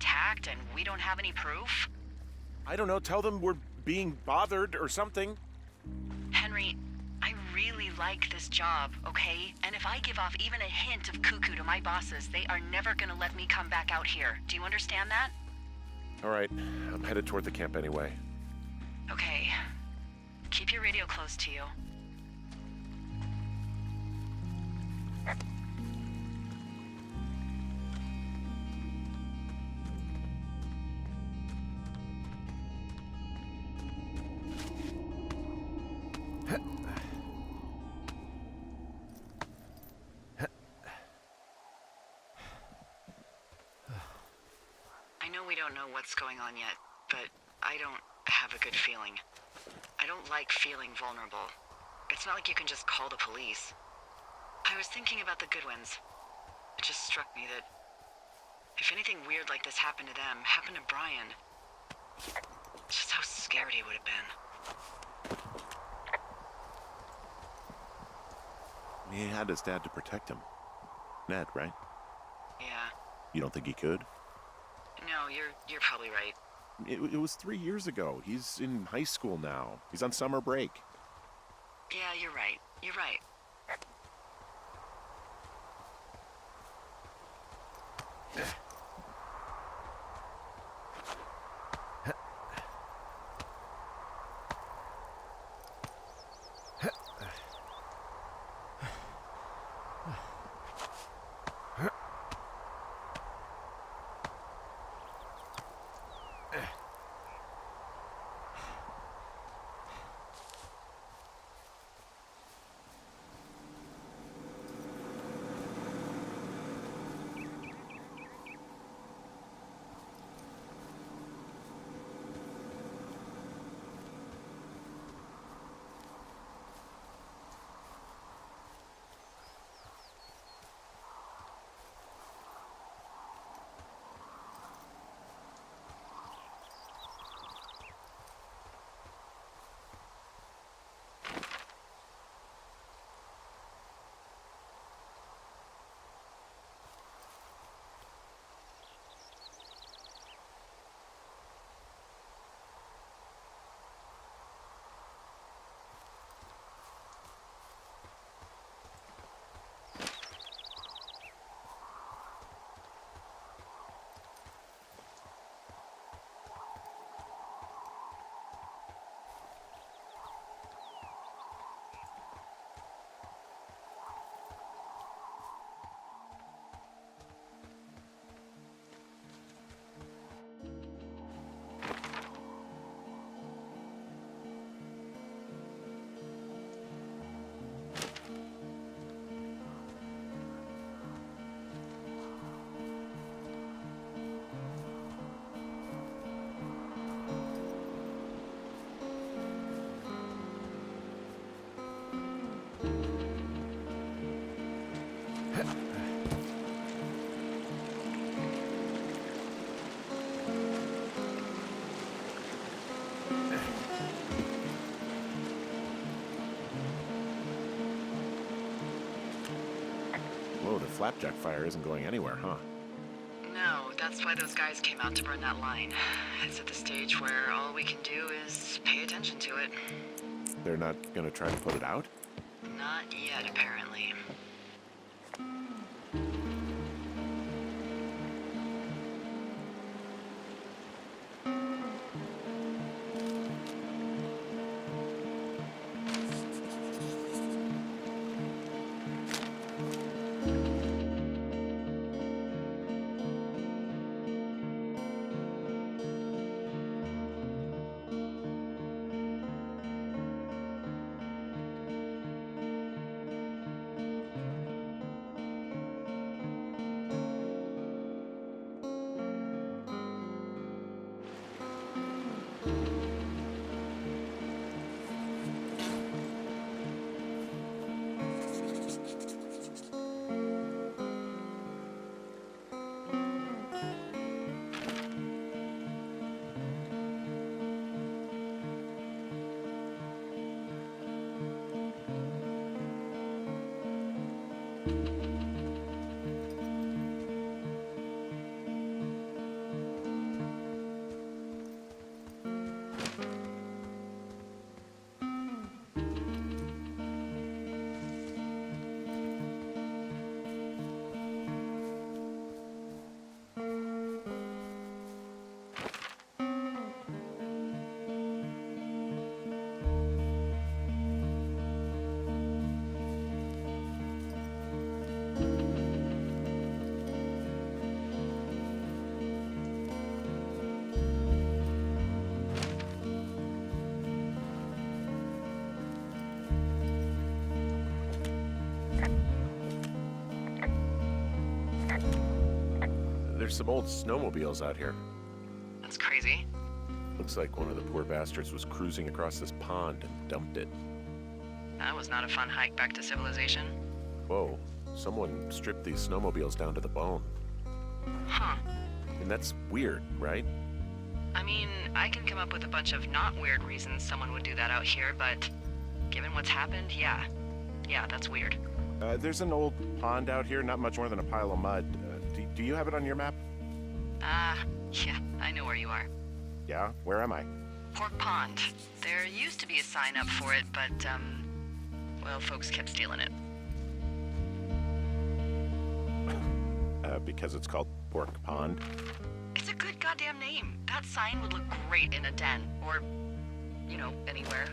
attacked and we don't have any proof? I don't know, tell them we're being bothered or something. Henry, I really like this job, okay? And if I give off even a hint of cuckoo to my bosses, they are never gonna let me come back out here. Do you understand that? All right, I'm headed toward the camp anyway. Okay. Keep your radio close to you. I know we don't know what's going on yet, but I don't have a good feeling. I don't like feeling vulnerable. It's not like you can just call the police. I was thinking about the Goodwins. It just struck me that if anything weird like this happened to them, happened to Brian, just how scared he would have been. He had his dad to protect him. Ned, right? Yeah. You don't think he could? No, you're probably right. It was 3 years ago. He's in high school now. He's on summer break. Yeah, you're right. You're right. Whoa, the flapjack fire isn't going anywhere, huh? No, that's why those guys came out to burn that line. It's at the stage where all we can do is pay attention to it. They're not gonna try to put it out? Not yet, apparently. There's some old snowmobiles out here. That's crazy. Looks like one of the poor bastards was cruising across this pond and dumped it. That was not a fun hike back to civilization. Whoa, someone stripped these snowmobiles down to the bone. Huh. And that's weird, right? I mean, I can come up with a bunch of not weird reasons someone would do that out here, but given what's happened, yeah. Yeah, that's weird. There's an old pond out here, not much more than a pile of mud. Do you have it on your map? Yeah, I know where you are. Yeah? Where am I? Pork Pond. There used to be a sign up for it, but, well, folks kept stealing it. Because it's called Pork Pond. It's a good goddamn name. That sign would look great in a den, or, you know, anywhere.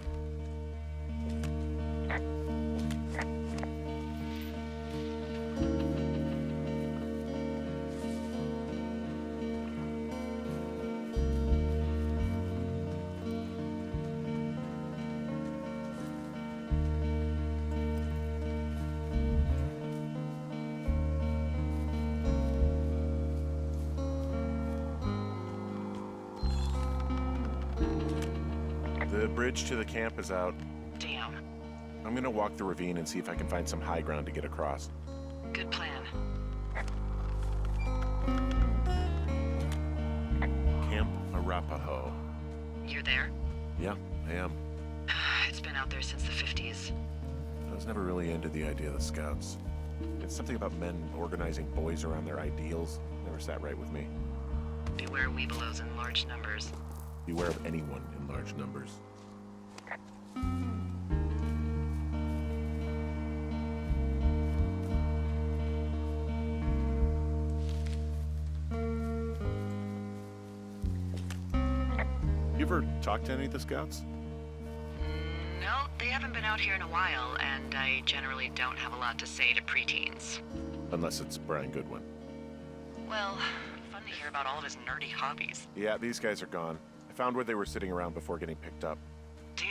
The bridge to the camp is out. Damn. I'm gonna walk the ravine and see if I can find some high ground to get across. Good plan. Camp Arapaho. You're there? Yeah, I am. It's been out there since the 50s. I was never really into the idea of the Scouts. It's something about men organizing boys around their ideals. Never sat right with me. Beware weebelows in large numbers. Beware of anyone in large numbers. You ever talked to any of the Scouts? No, they haven't been out here in a while, and I generally don't have a lot to say to preteens. Unless it's Brian Goodwin. Well, fun to hear about all of his nerdy hobbies. Yeah, these guys are gone. I found where they were sitting around before getting picked up. Damn.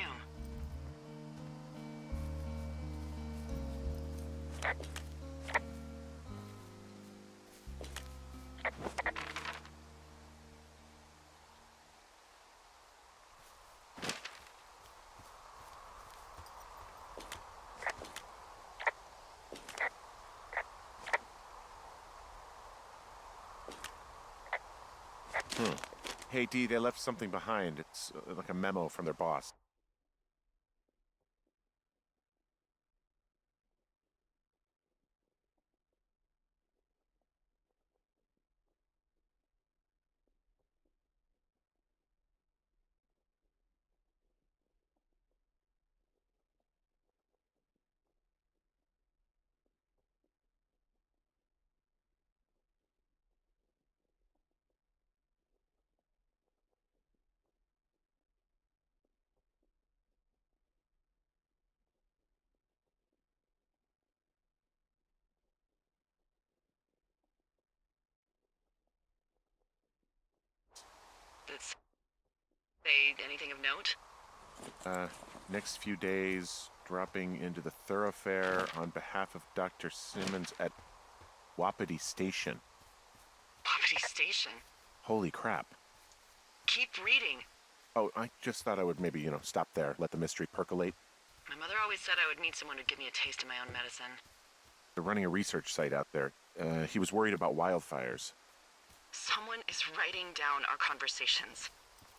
Hey, Dee, they left something behind. It's like a memo from their boss. Did it say anything of note? Next few days, dropping into the thoroughfare on behalf of Dr. Simmons at Wapiti Station. Wapiti Station? Holy crap. Keep reading. Oh, I just thought I would maybe, stop there, let the mystery percolate. My mother always said I would meet someone who'd give me a taste of my own medicine. They're running a research site out there. He was worried about wildfires. Someone is writing down our conversations.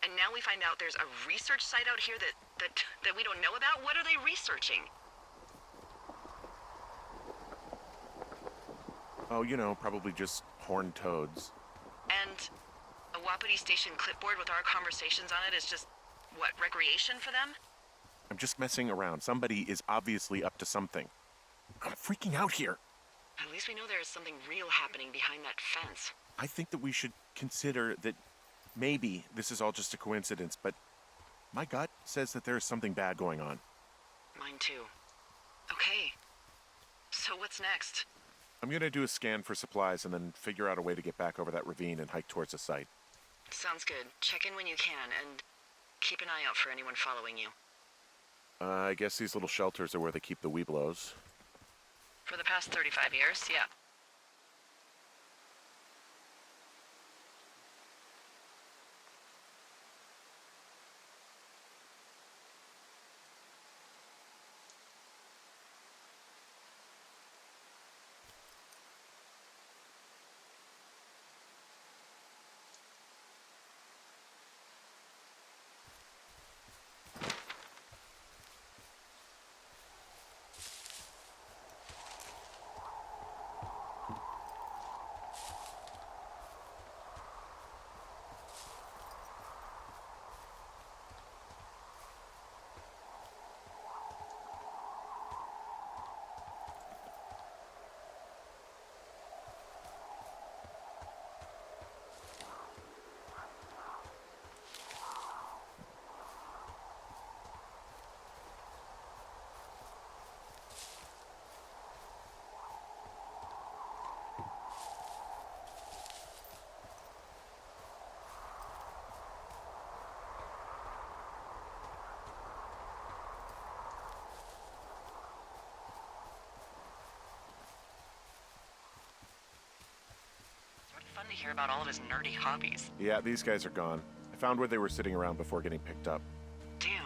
And now we find out there's a research site out here that we don't know about? What are they researching? Oh, probably just horned toads. And a Wapiti Station clipboard with our conversations on it is just, what, recreation for them? I'm just messing around. Somebody is obviously up to something. I'm freaking out here. At least we know there is something real happening behind that fence. I think that we should consider that maybe this is all just a coincidence, but my gut says that there is something bad going on. Mine too. Okay. So what's next? I'm gonna do a scan for supplies and then figure out a way to get back over that ravine and hike towards the site. Sounds good. Check in when you can, and keep an eye out for anyone following you. I guess these little shelters are where they keep the weeblos. For the past 35 years, yeah. to hear about all of his nerdy hobbies. Yeah, these guys are gone. I found where they were sitting around before getting picked up. Damn.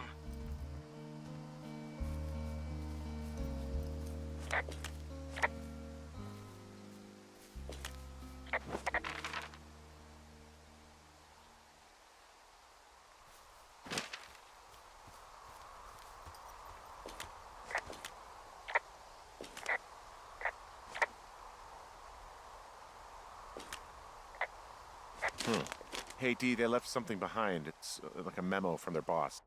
Hey, Dee, they left something behind. It's like a memo from their boss.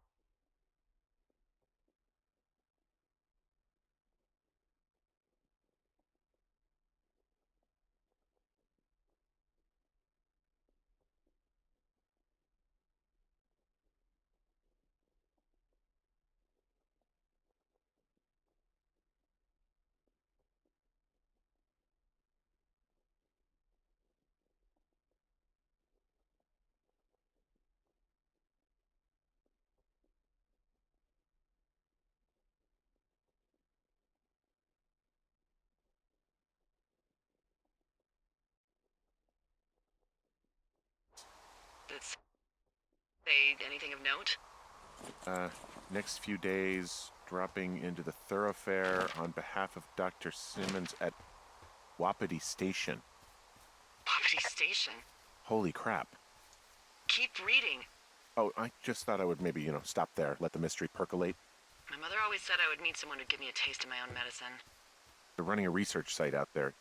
Did it say anything of note? Next few days, dropping into the thoroughfare on behalf of Dr. Simmons at Wapiti Station. Wapiti Station. Holy crap. Keep reading. Oh, I just thought I would maybe, stop there, let the mystery percolate. My mother always said I would need someone who'd give me a taste of my own medicine. They're running a research site out there.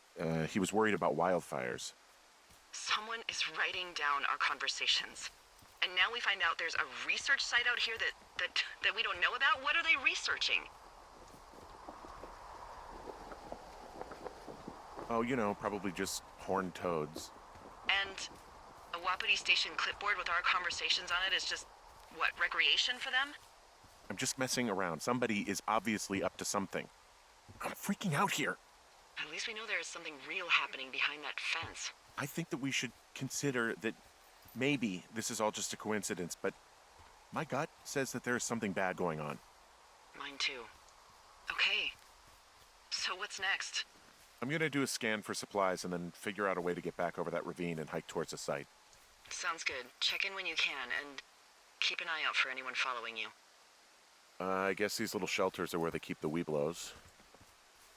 He was worried about wildfires. Someone is writing down our conversations. And now we find out there's a research site out here that we don't know about? What are they researching? Oh, probably just horned toads. And a Wapiti Station clipboard with our conversations on it is just, what, recreation for them? I'm just messing around. Somebody is obviously up to something. I'm freaking out here. At least we know there is something real happening behind that fence. I think that we should consider that maybe this is all just a coincidence, but my gut says that there is something bad going on. Mine too. Okay. So what's next? I'm gonna do a scan for supplies and then figure out a way to get back over that ravine and hike towards the site. Sounds good. Check in when you can, and keep an eye out for anyone following you. I guess these little shelters are where they keep the weeblos.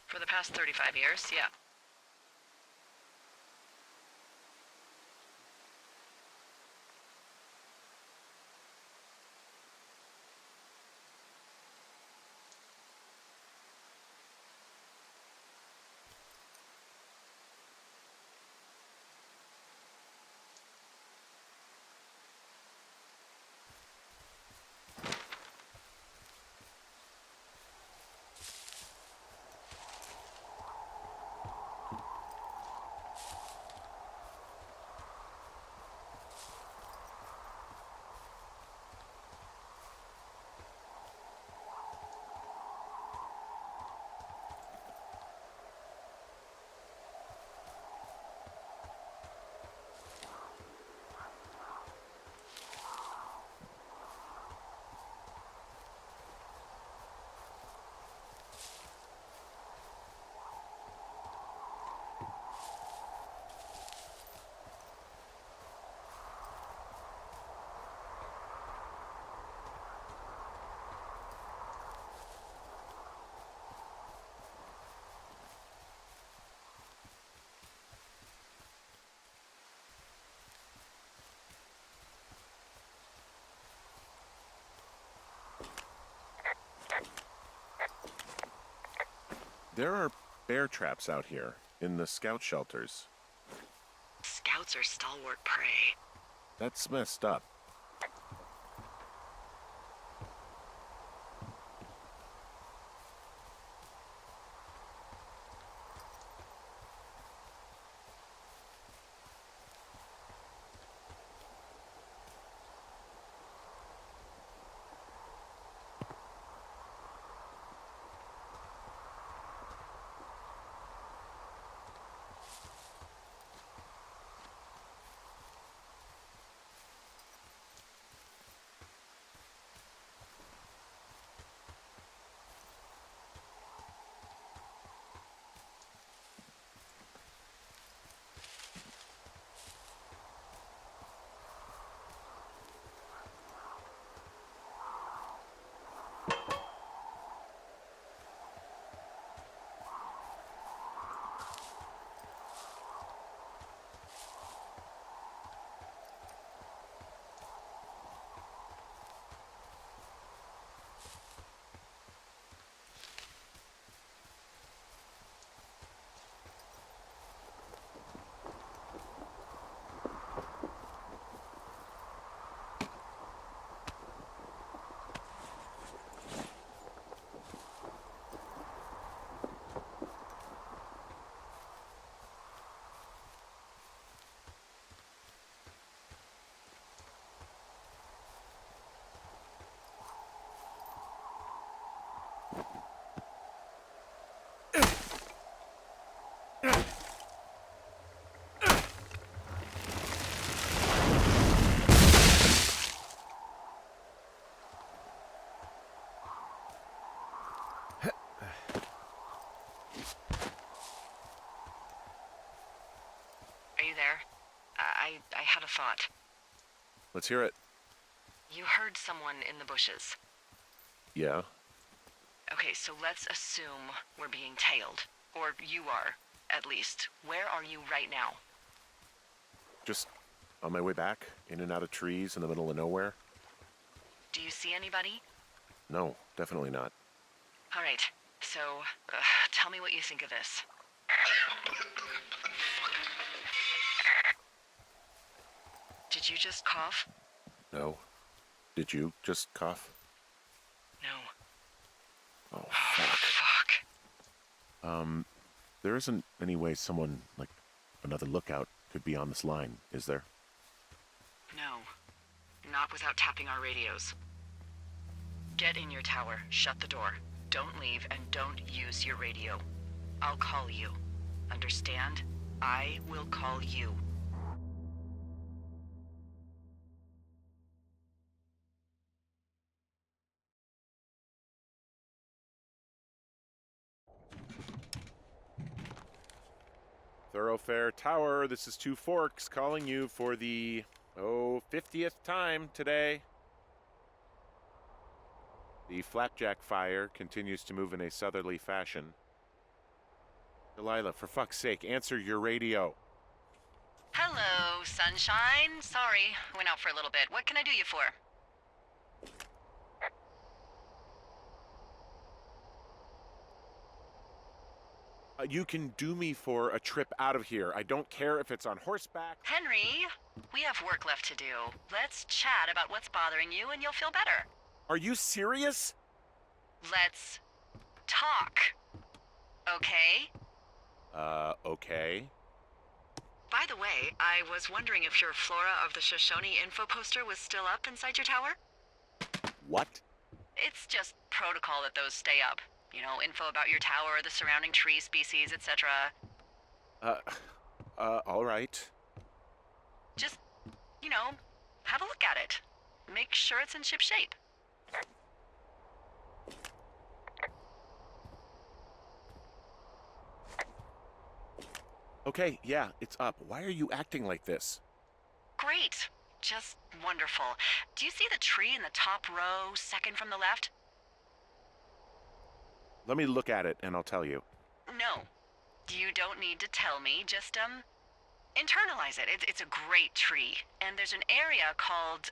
For the past 35 years, yeah. There are bear traps out here in the scout shelters. Scouts are stalwart prey. That's messed up. a thought. Let's hear it. You heard someone in the bushes. Yeah? Okay, so let's assume we're being tailed. Or you are, at least. Where are you right now? Just on my way back, in and out of trees in the middle of nowhere? Do you see anybody? No, definitely not. All right, so tell me what you think of this. Did you just cough? No. Did you just cough? No. Oh, fuck. Fuck. There isn't any way someone, like, another lookout could be on this line, is there? No. Not without tapping our radios. Get in your tower, shut the door. Don't leave, and don't use your radio. I'll call you. Understand? I will call you. Thoroughfare Tower, this is Two Forks calling you for the, 50th time today. The flapjack fire continues to move in a southerly fashion. Delilah, for fuck's sake, answer your radio. Hello, sunshine. Sorry, went out for a little bit. What can I do you for? You can do me for a trip out of here. I don't care if it's on horseback. Henry, we have work left to do. Let's chat about what's bothering you and you'll feel better. Are you serious? Let's talk. Okay? Okay. By the way, I was wondering if your Flora of the Shoshone info poster was still up inside your tower? What? It's just protocol that those stay up. You know, info about your tower, the surrounding tree species, etc. All right. Just, you know, have a look at it. Make sure it's in ship shape. Okay, yeah, it's up. Why are you acting like this? Great. Just wonderful. Do you see the tree in the top row, second from the left? Let me look at it and I'll tell you. No. You don't need to tell me. Just, internalize it. It's a great tree. And there's an area called,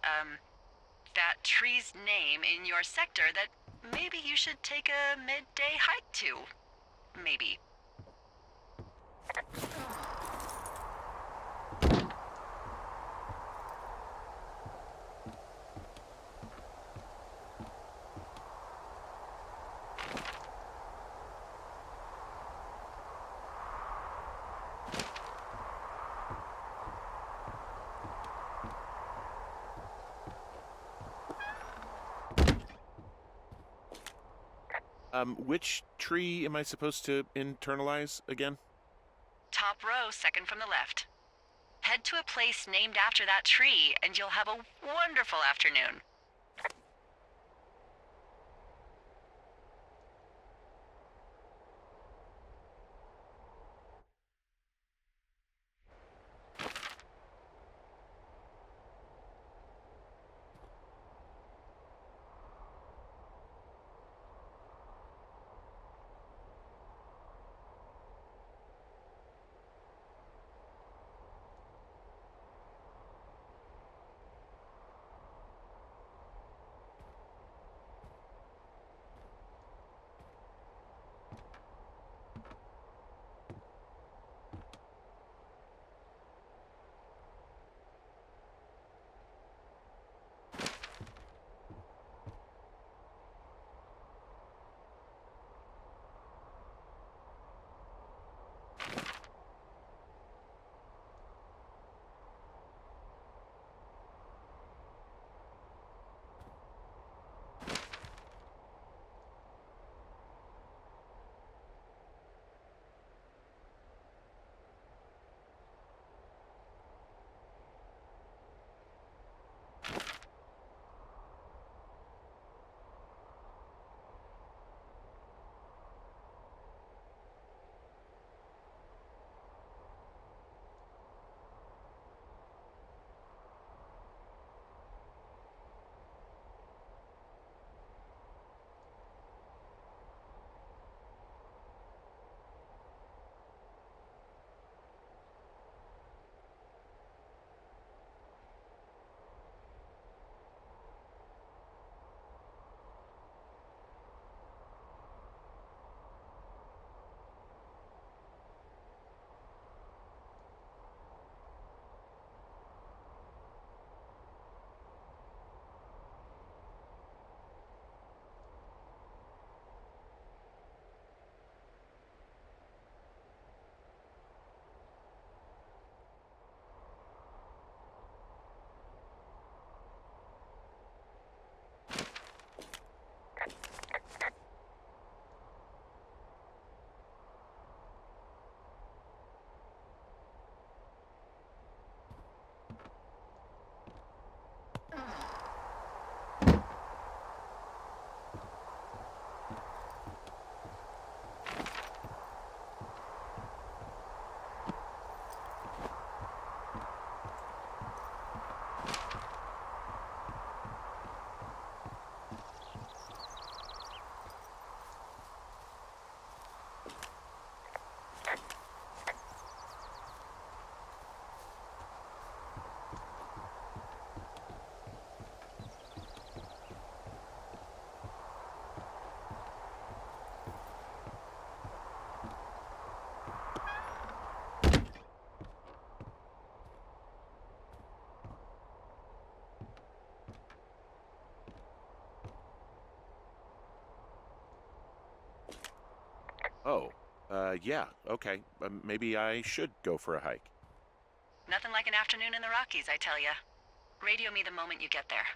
that tree's name in your sector that maybe you should take a midday hike to. Maybe. Which tree am I supposed to internalize again? Top row, second from the left. Head to a place named after that tree, and you'll have a wonderful afternoon. Oh, yeah, okay. Maybe I should go for a hike. Nothing like an afternoon in the Rockies, I tell ya. Radio me the moment you get there.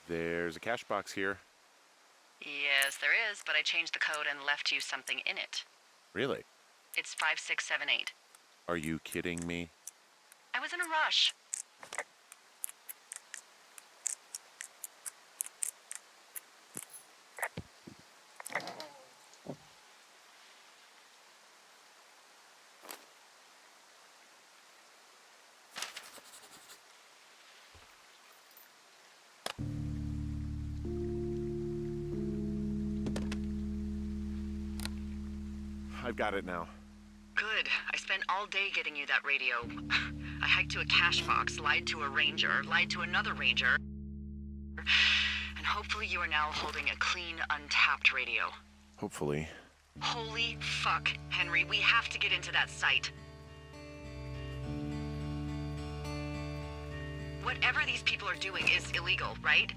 There's a cash box here. Yes, there is, but I changed the code and left you something in it. Really? It's 5678. Are you kidding me? I was in a rush. I've got it now. Good. I spent all day getting you that radio. I hiked to a cash box, lied to a ranger, lied to another ranger. And hopefully you are now holding a clean, untapped radio. Hopefully. Holy fuck, Henry, we have to get into that site. Whatever these people are doing is illegal, right?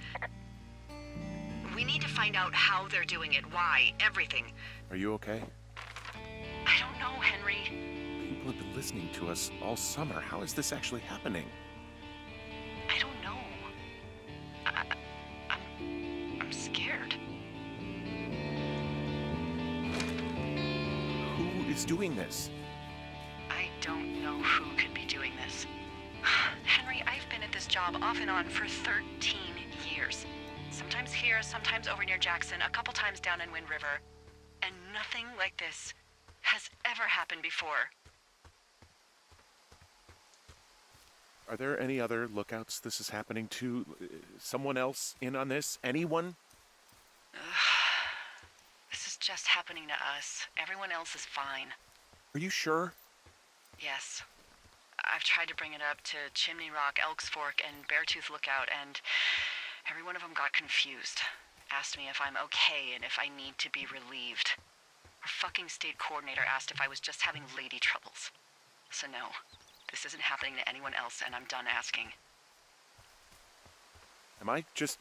We need to find out how they're doing it, why, everything. Are you okay? I don't know, Henry. People have been listening to us all summer. How is this actually happening? I don't know. I'm scared. Who is doing this? I don't know who could be doing this. Henry, I've been at this job off and on for 13 years. Sometimes here, sometimes over near Jackson, a couple times down in Wind River. And nothing like this has ever happened before. Are there any other lookouts this is happening to? Someone else in on this? Anyone? This is just happening to us. Everyone else is fine. Are you sure? Yes. I've tried to bring it up to Chimney Rock, Elks Fork, and Beartooth Lookout, and every one of them got confused. Asked me if I'm okay and if I need to be relieved. Our fucking state coordinator asked if I was just having lady troubles. So no, this isn't happening to anyone else, and I'm done asking. Am I just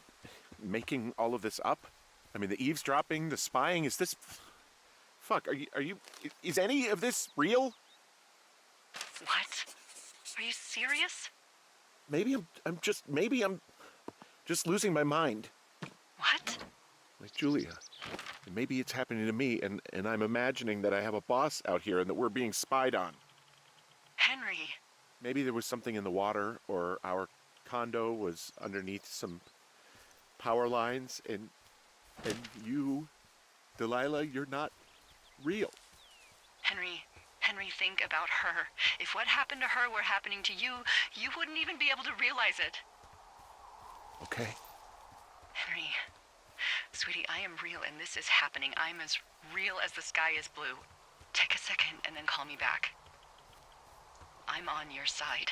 making all of this up? I mean, the eavesdropping, the spying, is this... Fuck, is any of this real? What? Are you serious? Maybe I'm just losing my mind. What? Like Julia. And maybe it's happening to me, and I'm imagining that I have a boss out here and that we're being spied on. Henry. Maybe there was something in the water, or our condo was underneath some power lines, and you, Delilah, you're not real. Henry, think about her. If what happened to her were happening to you, you wouldn't even be able to realize it. Okay. Henry, sweetie, I am real and this is happening. I'm as real as the sky is blue. Take a second and then call me back. I'm on your side.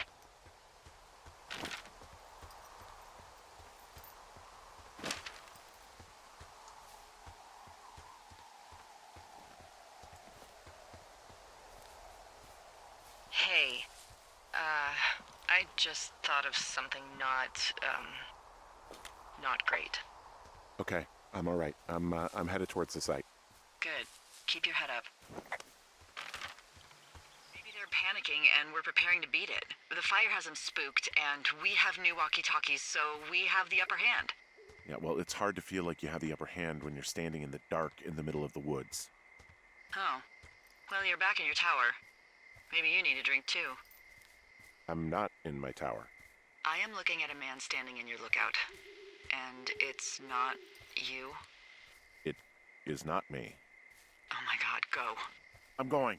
Hey, I just thought of something not great. Okay, I'm all right. I'm headed towards the site. Good. Keep your head up. Maybe they're panicking and we're preparing to beat it. The fire has them spooked, and we have new walkie-talkies, so we have the upper hand. Yeah, well, it's hard to feel like you have the upper hand when you're standing in the dark in the middle of the woods. Oh. Well, you're back in your tower. Maybe you need a drink, too. I'm not in my tower. I am looking at a man standing in your lookout. And it's not you? It is not me. Oh my God, go. I'm going.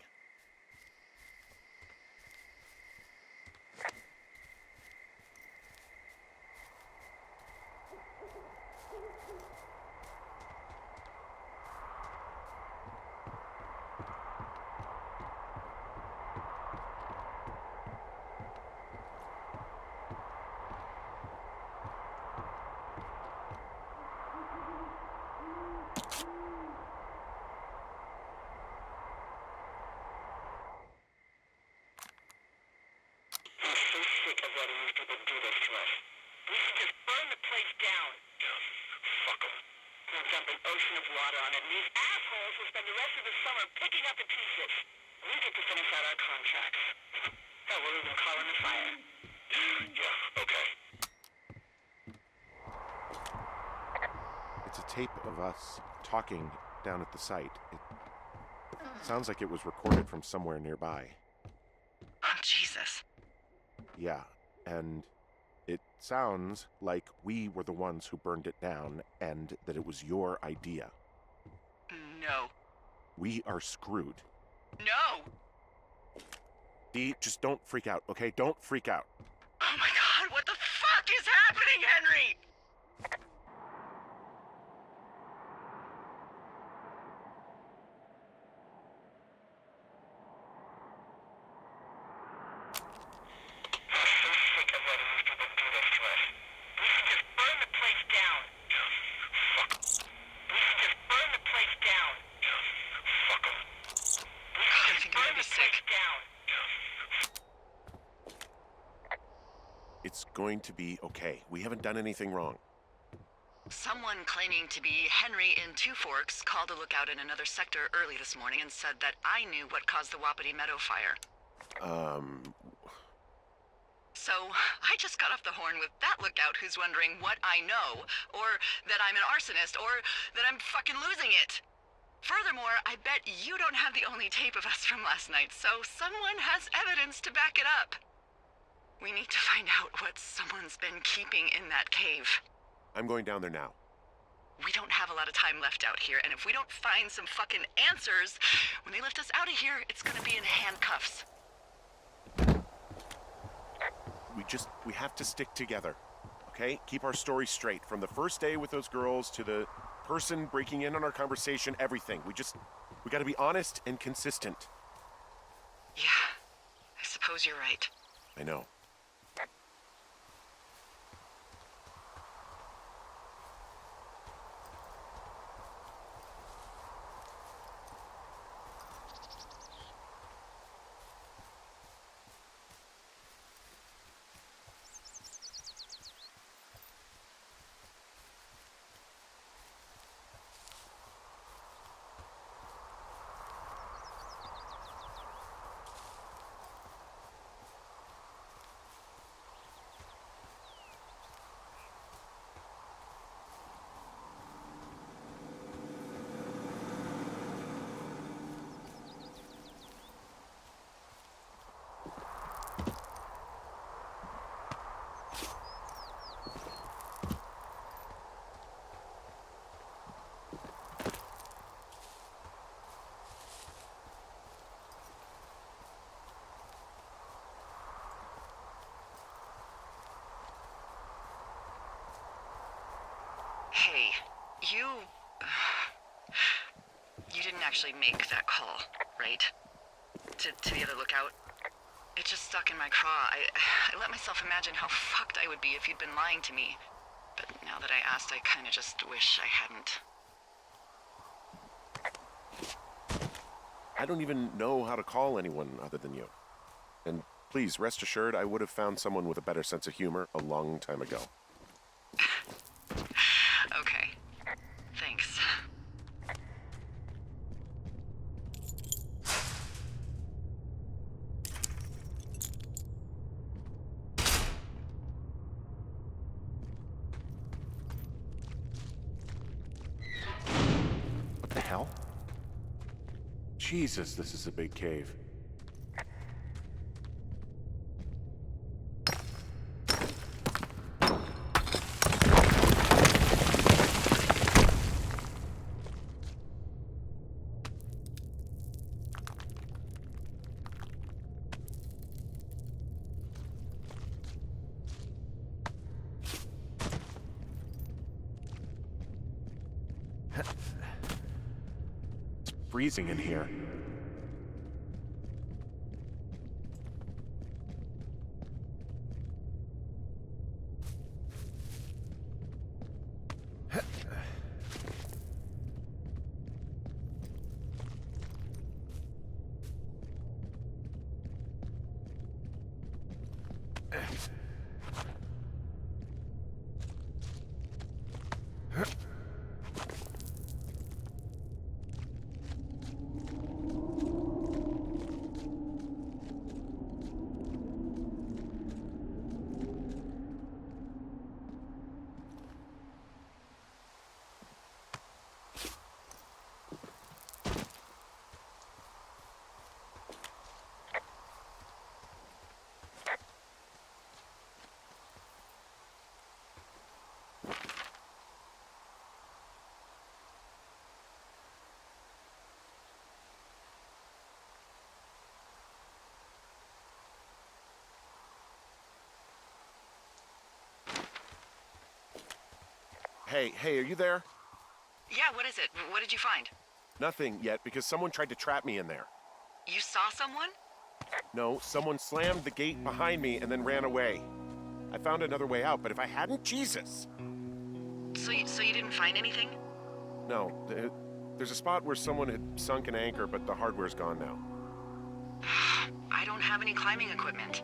It's a tape of us talking down at the site. It sounds like it was recorded from somewhere nearby. Oh, Jesus. Yeah, and it sounds like we were the ones who burned it down and that it was your idea. No. We are screwed. No! Dee, just don't freak out, okay? Don't freak out. Oh my God, what the fuck is happening, Henry? It's going to be okay. We haven't done anything wrong. Someone claiming to be Henry in Two Forks called a lookout in another sector early this morning and said that I knew what caused the Wapiti Meadow fire. So, I just got off the horn with that lookout who's wondering what I know, or that I'm an arsonist, or that I'm fucking losing it. Furthermore, I bet you don't have the only tape of us from last night, so someone has evidence to back it up. We need to find out what someone's been keeping in that cave. I'm going down there now. We don't have a lot of time left out here, and if we don't find some fucking answers, when they lift us out of here, it's gonna be in handcuffs. We have to stick together, okay? Keep our story straight, from the first day with those girls to the person breaking in on our conversation, everything. We gotta be honest and consistent. Yeah, I suppose you're right. I know. Hey, you didn't actually make that call, right? To the other lookout? It just stuck in my craw. I let myself imagine how fucked I would be if you'd been lying to me. But now that I asked, I kinda just wish I hadn't. I don't even know how to call anyone other than you. And please, rest assured, I would have found someone with a better sense of humor a long time ago. Okay. Thanks. What the hell? Jesus, this is a big cave. It's freezing in here. Hey, are you there? Yeah, what is it? What did you find? Nothing yet, because someone tried to trap me in there. You saw someone? No, someone slammed the gate behind me and then ran away. I found another way out, but if I hadn't, Jesus! So you didn't find anything? No, there's a spot where someone had sunk an anchor, but the hardware's gone now. I don't have any climbing equipment.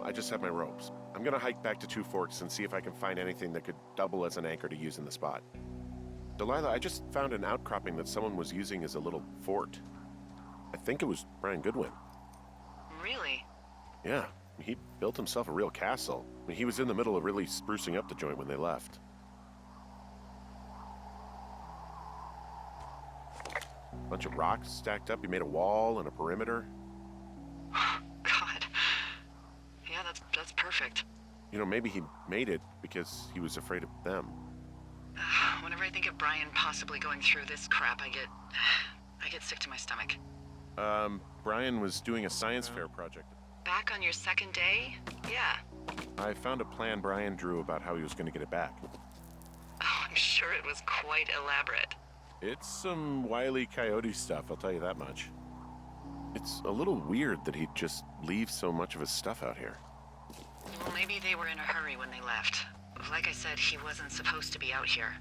I just have my ropes. I'm gonna hike back to Two Forks and see if I can find anything that could double as an anchor to use in the spot. Delilah, I just found an outcropping that someone was using as a little fort. I think it was Brian Goodwin. Really? Yeah, he built himself a real castle. I mean, he was in the middle of really sprucing up the joint when they left. Bunch of rocks stacked up. He made a wall and a perimeter. God. Yeah, that's perfect. You know, maybe he made it because he was afraid of them. Whenever I think of Brian possibly going through this crap, I get sick to my stomach. Brian was doing a science fair project. Back on your second day? Yeah. I found a plan Brian drew about how he was going to get it back. Oh, I'm sure it was quite elaborate. It's some Wile E. Coyote stuff, I'll tell you that much. It's a little weird that he'd just leave so much of his stuff out here. Well, maybe they were in a hurry when they left. Like I said, he wasn't supposed to be out here.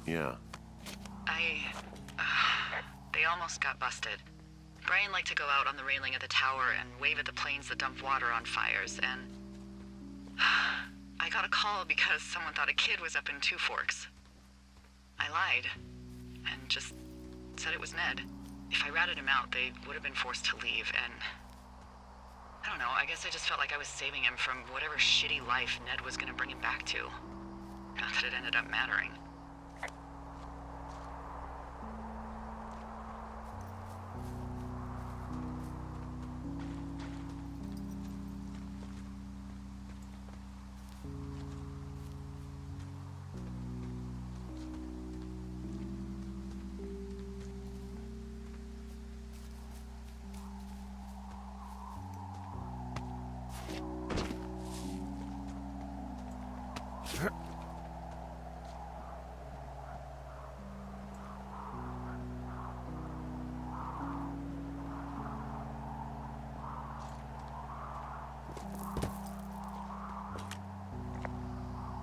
Yeah. They almost got busted. Brian liked to go out on the railing of the tower and wave at the planes that dumped water on fires, and I got a call because someone thought a kid was up in Two Forks. I lied, and just said it was Ned. If I ratted him out, they would have been forced to leave, and I don't know, I guess I just felt like I was saving him from whatever shitty life Ned was gonna bring him back to. Not that it ended up mattering.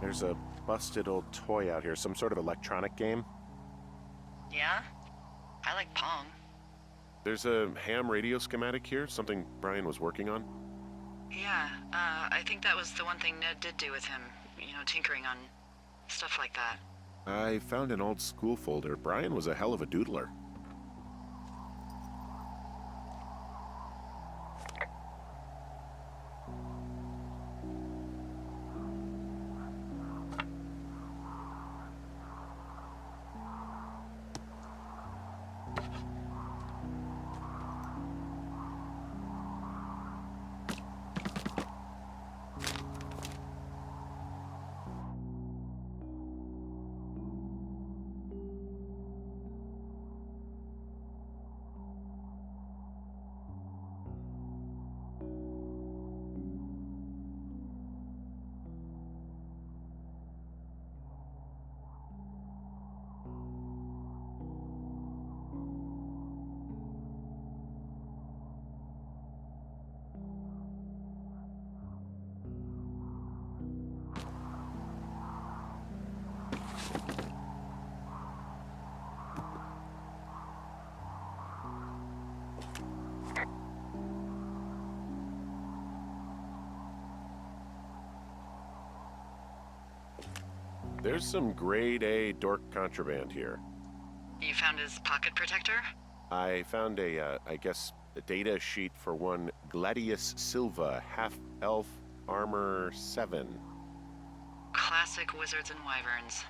There's a busted old toy out here, some sort of electronic game. Yeah? I like Pong. There's a ham radio schematic here, something Brian was working on. Yeah, I think that was the one thing Ned did do with him. You know, tinkering on stuff like that. I found an old school folder. Brian was a hell of a doodler. There's some grade A dork contraband here. You found his pocket protector? I found a data sheet for one Gladius Silva, half-elf, armor 7. Classic wizards and wyverns.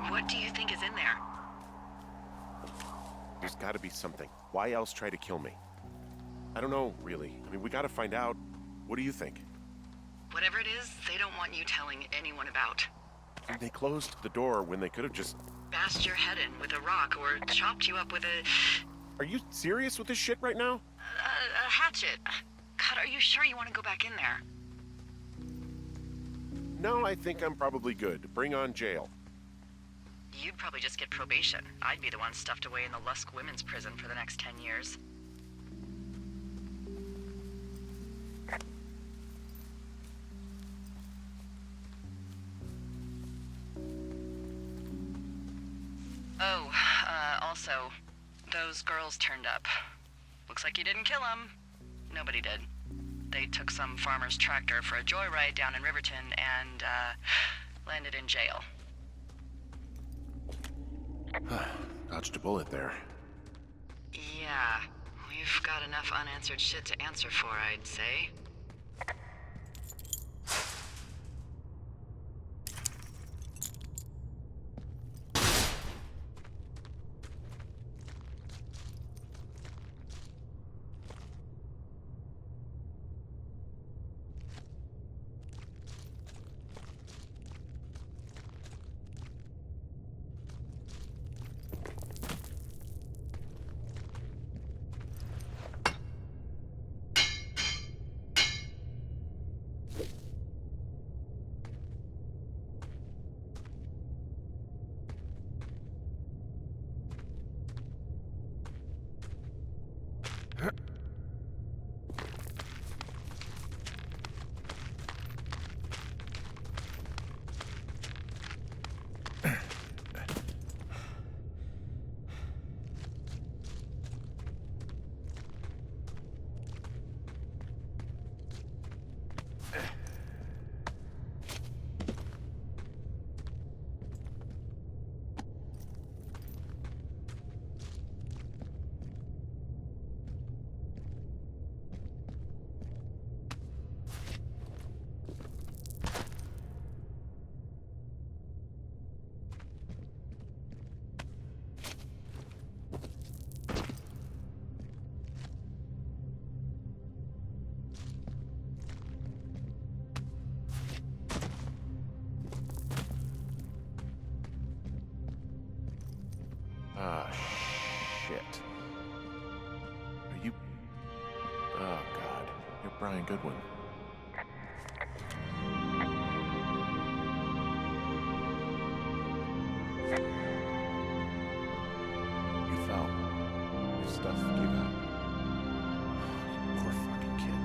What do you think is in there? There's got to be something. Why else try to kill me? I don't know, really. I mean, we got to find out. What do you think? Whatever it is, they don't want you telling anyone about. And they closed the door when they could have just... Bashed your head in with a rock or chopped you up with Are you serious with this shit right now? a hatchet. God, are you sure you want to go back in there? No, I think I'm probably good. Bring on jail. You'd probably just get probation. I'd be the one stuffed away in the Lusk Women's Prison for the next 10 years. Oh, also, those girls turned up. Looks like you didn't kill them. Nobody did. They took some farmer's tractor for a joyride down in Riverton and, landed in jail. Dodged a bullet there. Yeah, we've got enough unanswered shit to answer for, I'd say. Ah, shit. Are you... Oh, God. You're Brian Goodwin. You fell. Your stuff gave out. You poor fucking kid.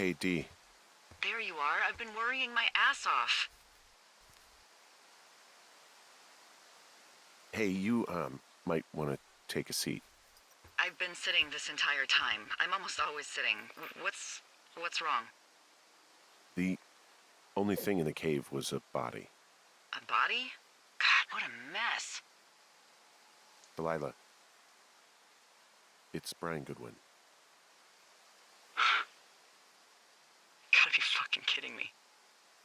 Hey, Dee. There you are. I've been worrying my ass off. Hey, you, might want to take a seat. I've been sitting this entire time. I'm almost always sitting. What's wrong? The only thing in the cave was a body. A body? God, what a mess. Delilah. It's Brian Goodwin. Gotta be fucking kidding me.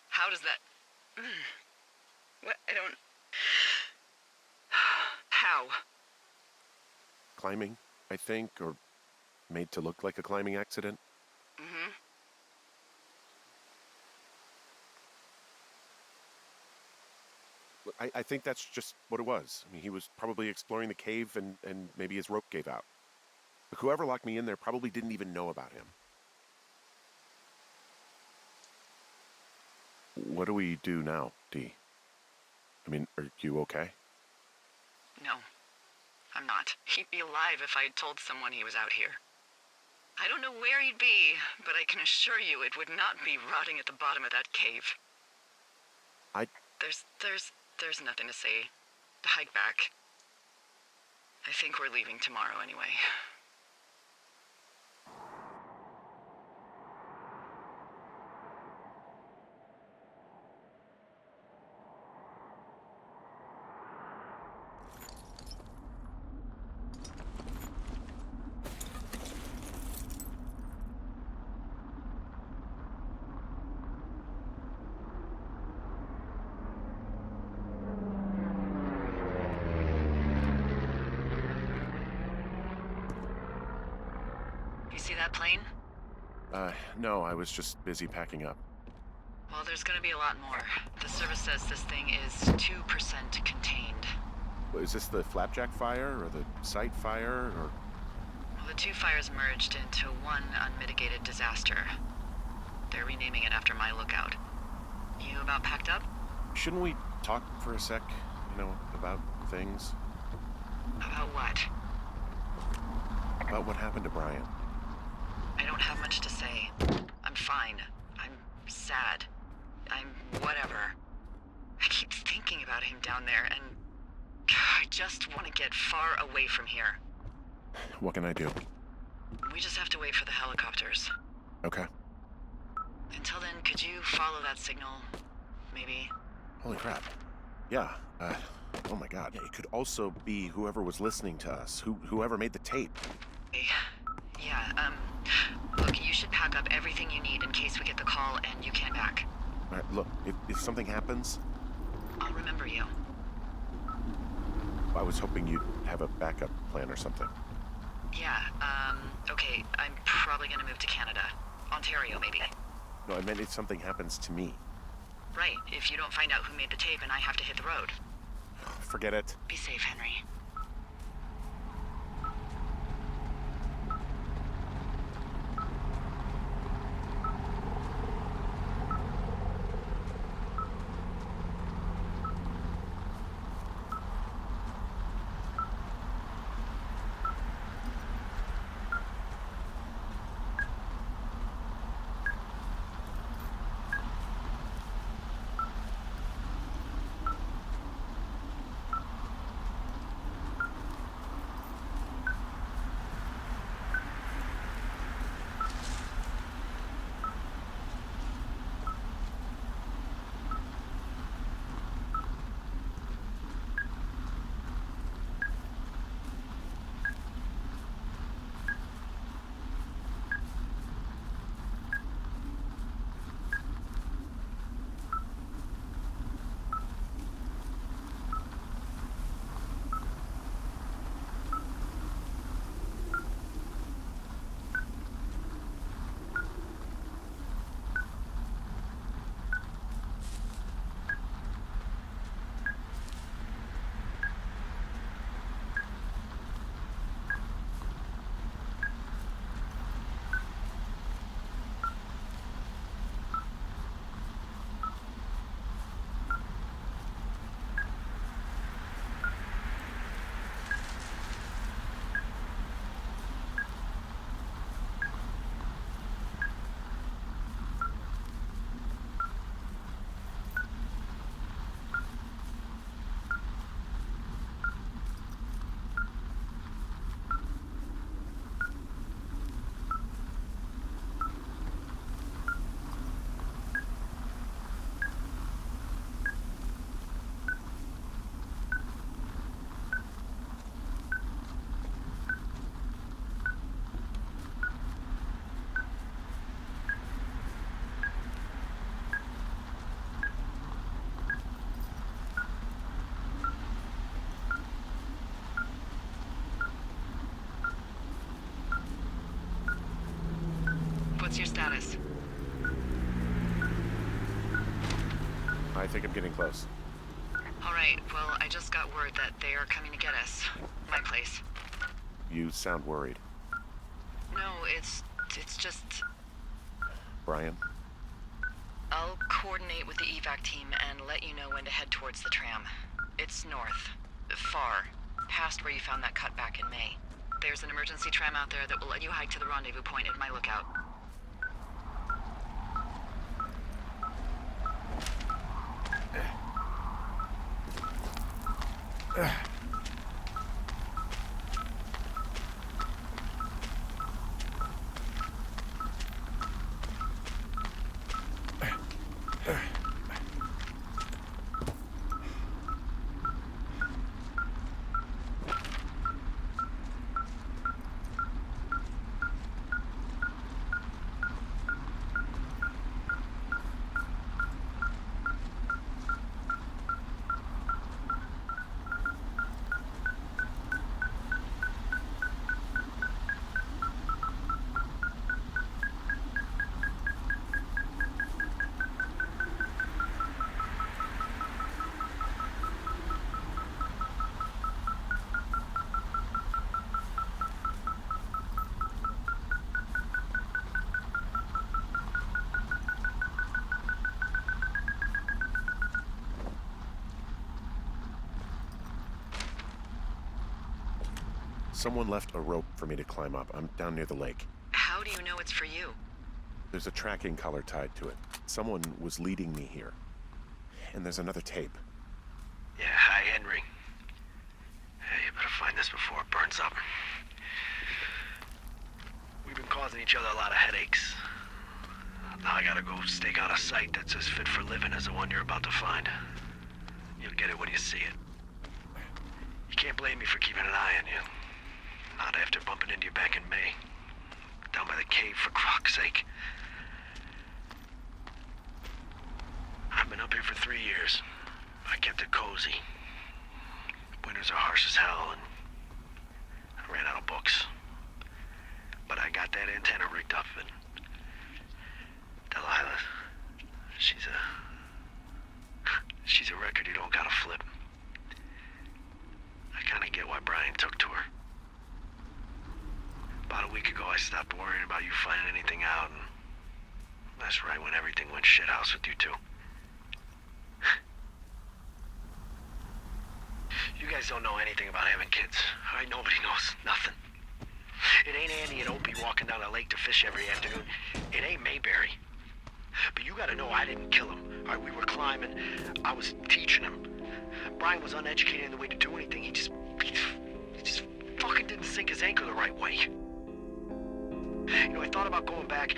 How does that... What? I don't... How? Climbing, I think, or made to look like a climbing accident. Mm-hmm. I think that's just what it was. I mean, he was probably exploring the cave and maybe his rope gave out. But whoever locked me in there probably didn't even know about him. What do we do now, Dee? I mean, are you okay? No, I'm not. He'd be alive if I had told someone he was out here. I don't know where he'd be, but I can assure you it would not be rotting at the bottom of that cave. There's nothing to say. Hike back. I think we're leaving tomorrow anyway. You see that plane? No, I was just busy packing up. Well, there's gonna be a lot more. The service says this thing is 2% contained. Is this the Flapjack fire, or the site fire, or... Well, the two fires merged into one unmitigated disaster. They're renaming it after my lookout. You about packed up? Shouldn't we talk for a sec, about things? About what? About what happened to Brian? I don't have much to say. I'm fine. I'm sad. I'm whatever. I keep thinking about him down there, and I just want to get far away from here. What can I do? We just have to wait for the helicopters. Okay. Until then, could you follow that signal? Maybe? Holy crap. Yeah, oh my god. It could also be whoever was listening to us, whoever made the tape. Yeah, look, you should pack up everything you need in case we get the call and you can't back. All right, look, if something happens... I'll remember you. I was hoping you'd have a backup plan or something. Yeah, okay, I'm probably gonna move to Canada. Ontario, maybe. No, I meant if something happens to me. Right, if you don't find out who made the tape and I have to hit the road. Forget it. Be safe, Henry. what's your status? I think I'm getting close. Alright, well, I just got word that they are coming to get us. My place. You sound worried. No, it's just... Brian? I'll coordinate with the evac team and let you know when to head towards the tram. It's north. Far. Past where you found that cut back in May. There's an emergency tram out there that will let you hike to the rendezvous point at my lookout. Someone left a rope for me to climb up. I'm down near the lake. How do you know it's for you? There's a tracking collar tied to it. Someone was leading me here. And there's another tape. Yeah, hi, Henry. Hey, you better find this before it burns up. We've been causing each other a lot of headaches. Now I gotta go stake out a site that's as fit for living as the one you're about to find. You'll get it when you see it. You can't blame me for keeping an eye on you. Not after bumping into you back in May. Down by the cave, for croc's sake. I've been up here for 3 years. I kept it cozy. Winters are harsh as hell, and I ran out of books. But I got that antenna rigged up, and Delilah, she's a record you don't gotta flip. I kinda get why Brian took to her. About a week ago, I stopped worrying about you finding anything out, and that's right when everything went shithouse with you two. You guys don't know anything about having kids. All right, nobody knows nothing. It ain't Andy and Opie walking down the lake to fish every afternoon. It ain't Mayberry. But you gotta know I didn't kill him. All right, we were climbing. I was teaching him. Brian was uneducated in the way to do anything. He just fucking didn't sink his anchor the right way. You know, I thought about going back,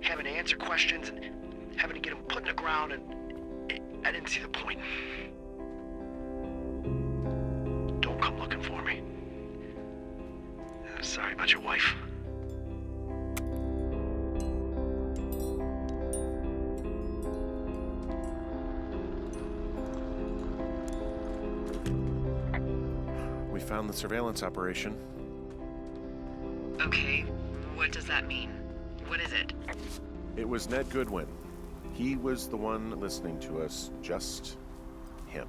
having to answer questions, and having to get him put in the ground, and I didn't see the point. Don't come looking for me. Sorry about your wife. We found the surveillance operation. Okay, what does that mean? What is it? It was Ned Goodwin. He was the one listening to us, just him.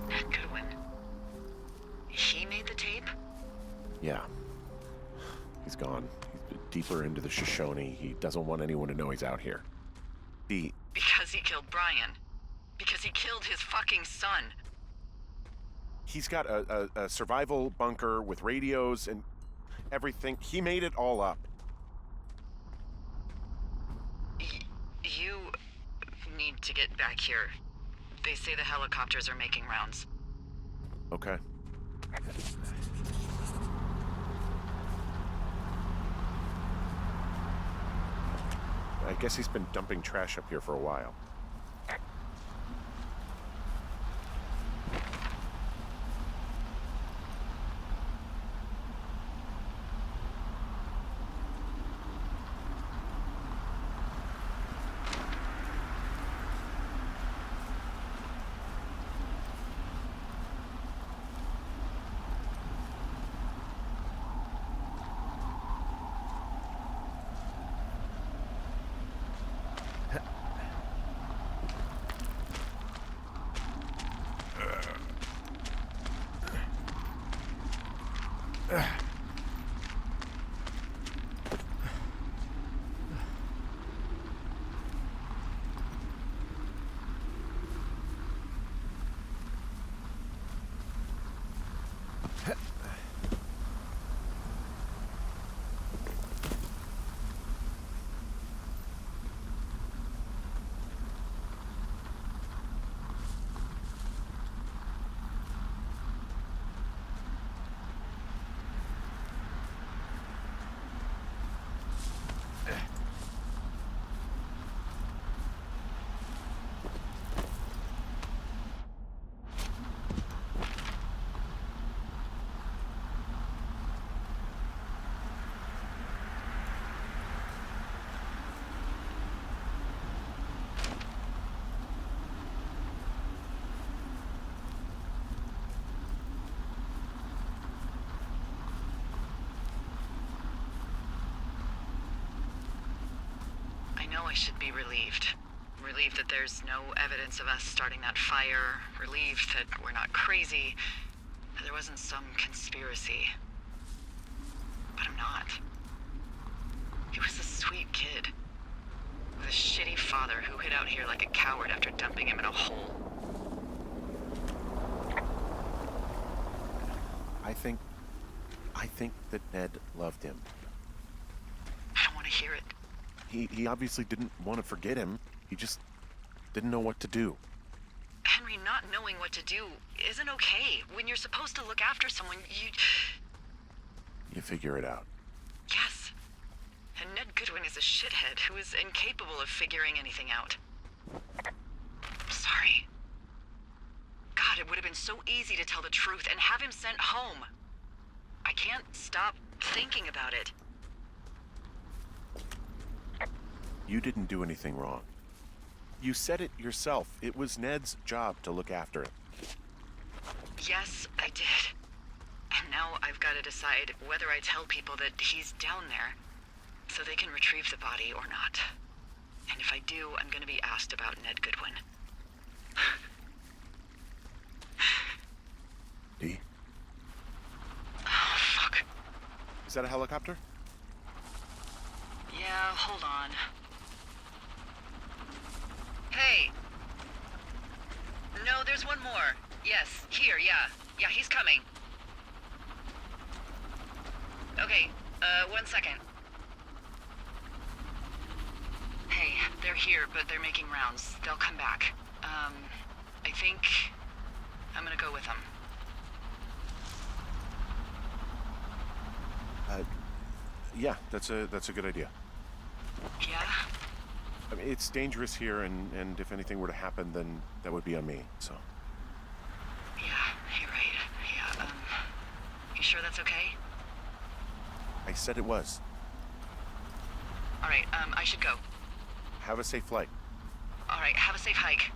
Ned Goodwin. He made the tape? Yeah. He's gone. He's deeper into the Shoshone. He doesn't want anyone to know he's out here. Because he killed Brian. Because he killed his fucking son. He's got a survival bunker with radios and everything. He made it all up. You need to get back here. They say the helicopters are making rounds. Okay. I guess he's been dumping trash up here for a while. I know I should be relieved. Relieved that there's no evidence of us starting that fire. Relieved that we're not crazy. That there wasn't some conspiracy. But I'm not. He was a sweet kid. With a shitty father who hid out here like a coward after dumping him in a hole. I think that Ned loved him. I don't want to hear it. He obviously didn't want to forget him. He just didn't know what to do. Henry, not knowing what to do isn't okay. When you're supposed to look after someone, You figure it out. Yes. And Ned Goodwin is a shithead who is incapable of figuring anything out. I'm sorry. God, it would have been so easy to tell the truth and have him sent home. I can't stop thinking about it. You didn't do anything wrong. You said it yourself. It was Ned's job to look after him. Yes, I did. And now I've got to decide whether I tell people that he's down there so they can retrieve the body or not. And if I do, I'm going to be asked about Ned Goodwin. Dee? Oh, fuck. Is that a helicopter? Yeah, hold on. Hey! No, there's one more. Yes, here, yeah. Yeah, he's coming. Okay, 1 second. Hey, they're here, but they're making rounds. They'll come back. I think I'm gonna go with them. Yeah, that's a good idea. Yeah? I mean, it's dangerous here, and if anything were to happen, then that would be on me, so. Yeah, you're right. Yeah, you sure that's okay? I said it was. Alright, I should go. Have a safe flight. Alright, have a safe hike.